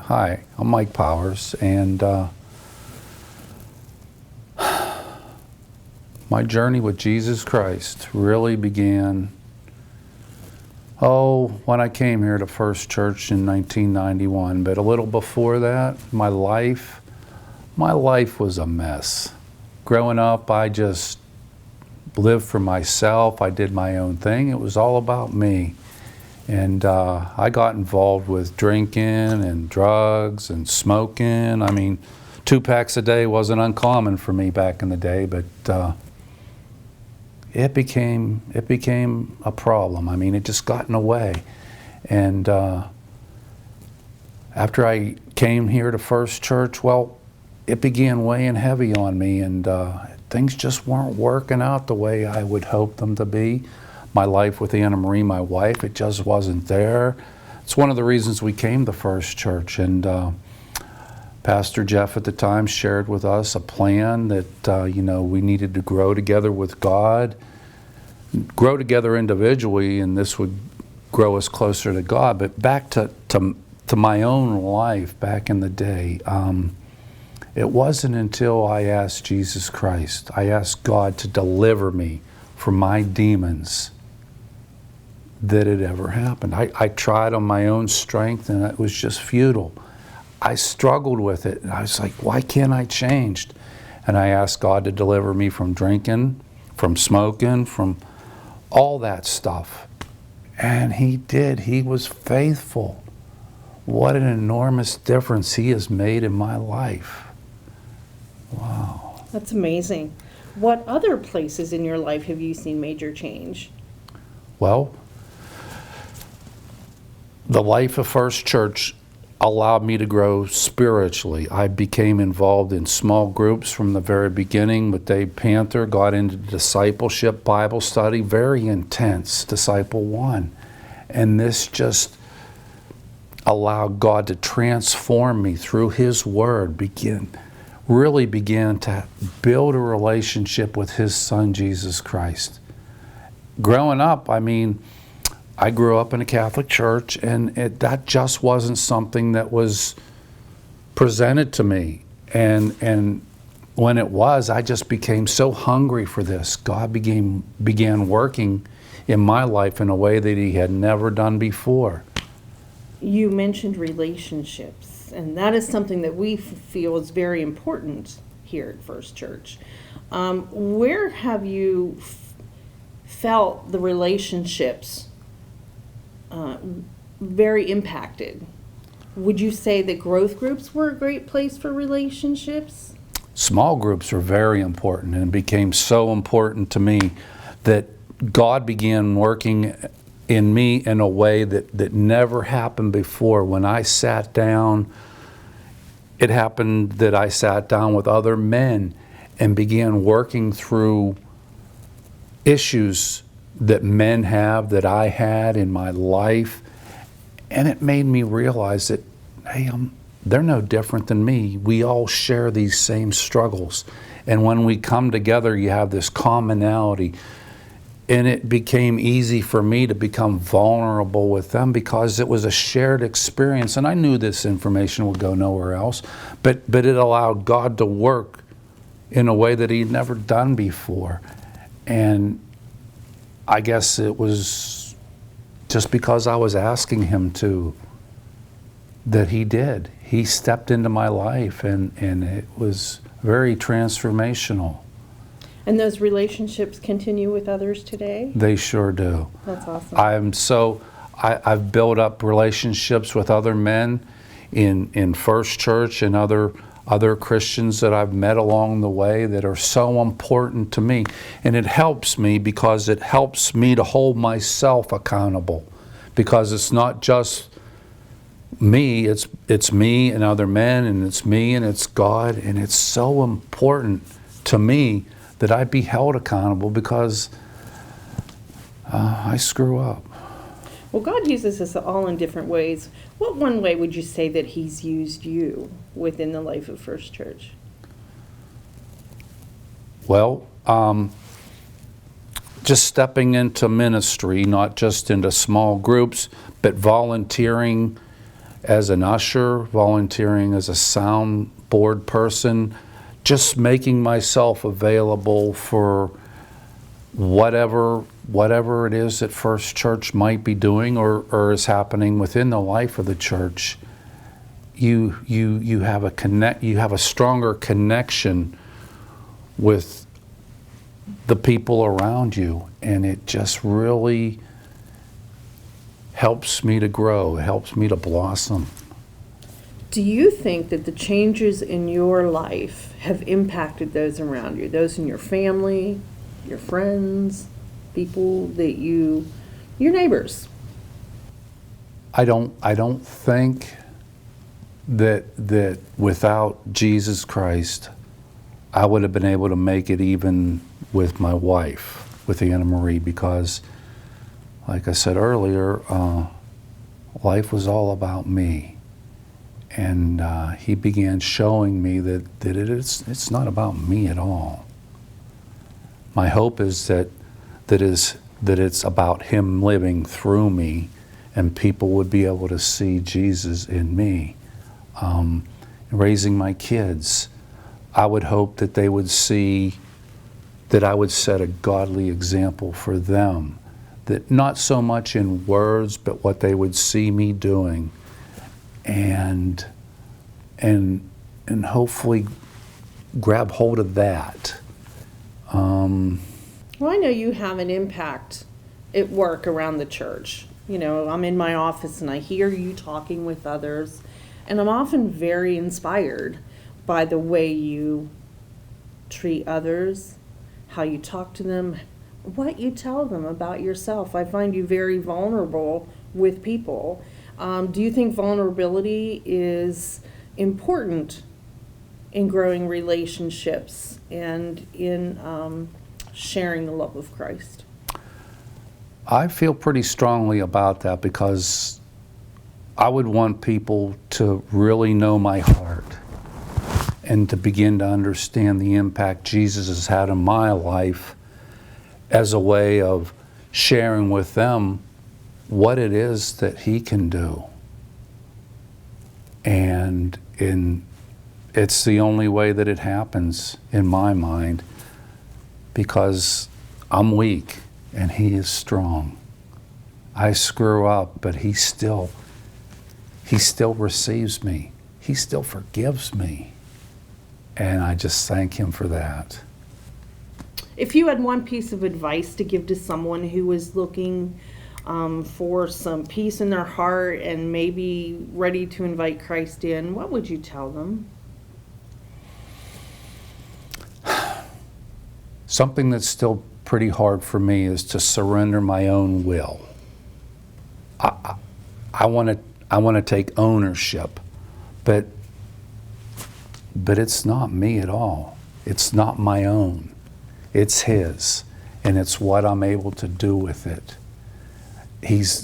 Hi, I'm Mike Powers, and my journey with Jesus Christ really began, when I came here to First Church in 1991. But a little before that, my life was a mess. Growing up, I just lived for myself. I did my own thing. It was all about me. And I got involved with drinking and drugs and smoking. I mean, 2 packs a day wasn't uncommon for me back in the day, but it became a problem. I mean, it just got in the way. And after I came here to First Church, well, it began weighing heavy on me, and things just weren't working out the way I would hope them to be. My life with Anna Marie, my wife, it just wasn't there. It's one of the reasons we came to First Church. And Pastor Jeff at the time shared with us a plan that we needed to grow together with God, grow together individually, and this would grow us closer to God. But back to my own life back in the day, it wasn't until I asked Jesus Christ, I asked God to deliver me from my demons, that it ever happened. I tried on my own strength, and it was just futile. I struggled with it, and I was like, why can't I change? And I asked God to deliver me from drinking, from smoking, from all that stuff. And He did. He was faithful. What an enormous difference He has made in my life. Wow. That's amazing. What other places in your life have you seen major change? Well, the life of First Church allowed me to grow spiritually. I became involved in small groups from the very beginning with Dave Panther, got into discipleship, Bible study, very intense, Disciple One. And this just allowed God to transform me through His Word, really began to build a relationship with His Son, Jesus Christ. Growing up, I grew up in a Catholic church, and that just wasn't something that was presented to me. And when it was, I just became so hungry for this. God began working in my life in a way that He had never done before. You mentioned relationships, and that is something that we feel is very important here at First Church. Where have you felt the relationships very impacted? Would you say that growth groups were a great place for relationships? Small groups are very important, and became so important to me that God began working in me in a way that never happened before. When I sat down, it happened that I sat down with other men and began working through issues that men have, that I had in my life. And it made me realize that, hey, they're no different than me. We all share these same struggles. And when we come together, you have this commonality. And it became easy for me to become vulnerable with them because it was a shared experience. And I knew this information would go nowhere else, but it allowed God to work in a way that He'd never done before. And I guess it was just because I was asking Him to, that He did. He stepped into my life, and it was very transformational. And those relationships continue with others today? They sure do. That's awesome. I've built up relationships with other men in First Church and other Christians that I've met along the way that are so important to me. And it helps me because it helps me to hold myself accountable, because it's not just me, it's me and other men, and it's me and it's God. And it's so important to me that I be held accountable, because I screw up. Well, God uses us all in different ways. What one way would you say that He's used you within the life of First Church? Well, just stepping into ministry, not just into small groups, but volunteering as an usher, volunteering as a soundboard person, just making myself available for whatever it is that First Church might be doing or is happening within the life of the church. You have a stronger connection with the people around you, and it just really helps me to grow, it helps me to blossom. Do you think that the changes in your life have impacted those around you, those in your family, your friends, people that your neighbors? I don't think that without Jesus Christ, I would have been able to make it even with my wife, with Anna Marie, because like I said earlier, life was all about me. And he began showing me that it's not about me at all. My hope is that it's about him living through me, and people would be able to see Jesus in me. Raising my kids, I would hope that they would see that I would set a godly example for them, that not so much in words, but what they would see me doing, and hopefully grab hold of that. Well, I know you have an impact at work around the church. You know, I'm in my office and I hear you talking with others, and I'm often very inspired by the way you treat others, how you talk to them, what you tell them about yourself. I find you very vulnerable with people. Do you think vulnerability is important in growing relationships and in sharing the love of Christ? I feel pretty strongly about that, because I would want people to really know my heart and to begin to understand the impact Jesus has had in my life, as a way of sharing with them what it is that he can do. And it's the only way that it happens in my mind, because I'm weak and he is strong. I screw up, but he still receives me. He still forgives me. And I just thank him for that. If you had one piece of advice to give to someone who was looking for some peace in their heart and maybe ready to invite Christ in, what would you tell them? Something that's still pretty hard for me is to surrender my own will. I want to take ownership, but it's not me at all. It's not my own. It's his, and it's what I'm able to do with it.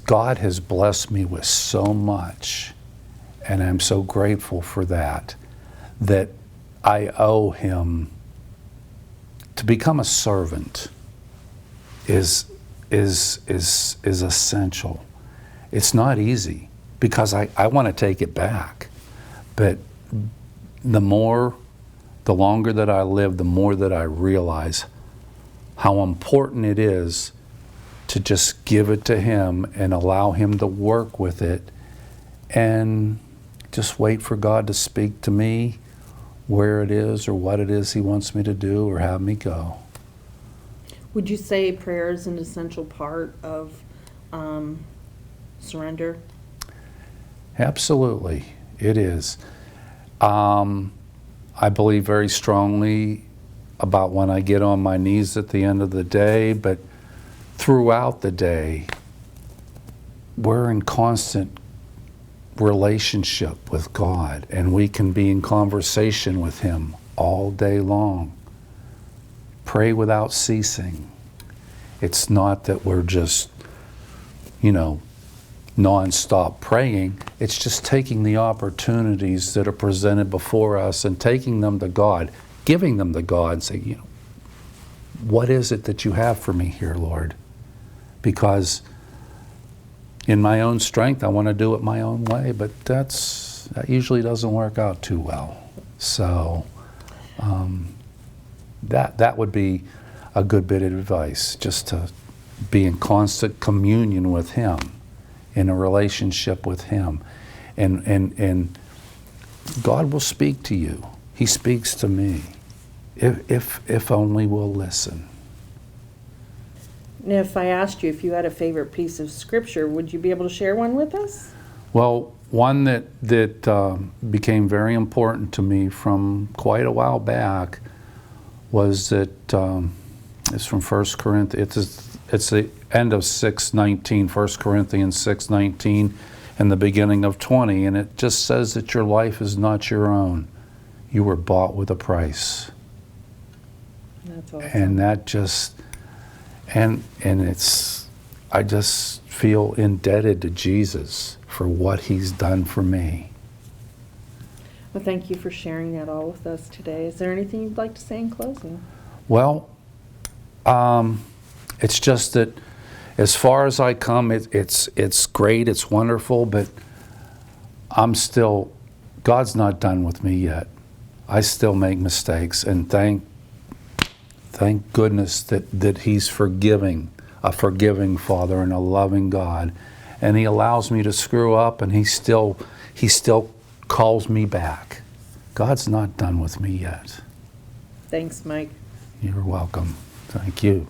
God has blessed me with so much, and I'm so grateful for that I owe him. To become a servant is essential. It's not easy, because I want to take it back, but the longer that I live, the more that I realize how important it is to just give it to him and allow him to work with it, and just wait for God to speak to me where it is or what it is he wants me to do or have me go. Would you say prayer is an essential part of surrender? Absolutely, it is. I believe very strongly about when I get on my knees at the end of the day, but throughout the day, we're in constant relationship with God, and we can be in conversation with him all day long. Pray without ceasing. It's not that we're just, non-stop praying. It's just taking the opportunities that are presented before us and taking them to God, giving them to God, and say, what is it that you have for me here, Lord? Because in my own strength, I want to do it my own way, but that usually doesn't work out too well. So that would be a good bit of advice, just to be in constant communion with Him, in a relationship with Him. And God will speak to you. He speaks to me, if only we'll listen. And if I asked you if you had a favorite piece of scripture, would you be able to share one with us? Well, one that became very important to me from quite a while back was that it's from 1 Corinthians. It's the end of 6:19, 1 Corinthians 6:19, and the beginning of 20, and it just says that your life is not your own. You were bought with a price. That's awesome. And that just, and it's, I just feel indebted to Jesus for what He's done for me. Well, thank you for sharing that all with us today. Is there anything you'd like to say in closing? Well, it's just that as far as I come, it's great, it's wonderful, but I'm still, God's not done with me yet. I still make mistakes, and thank goodness that He's forgiving, a forgiving Father and a loving God, and He allows me to screw up, and He still calls me back. God's not done with me yet. Thanks, Mike. You're welcome. Thank you.